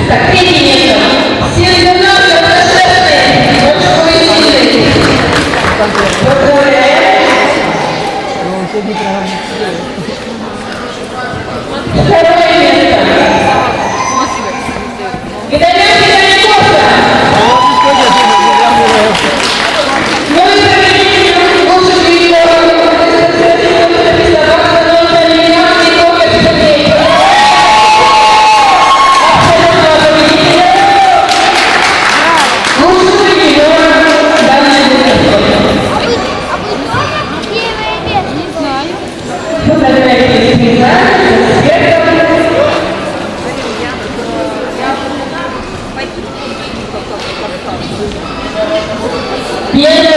Так, третье место. Сергунов Карташевский. Очень повесили. Поздравляем. Второе место. Гидолян Гидоляковка. Ну и проведение лучших видео. Bien.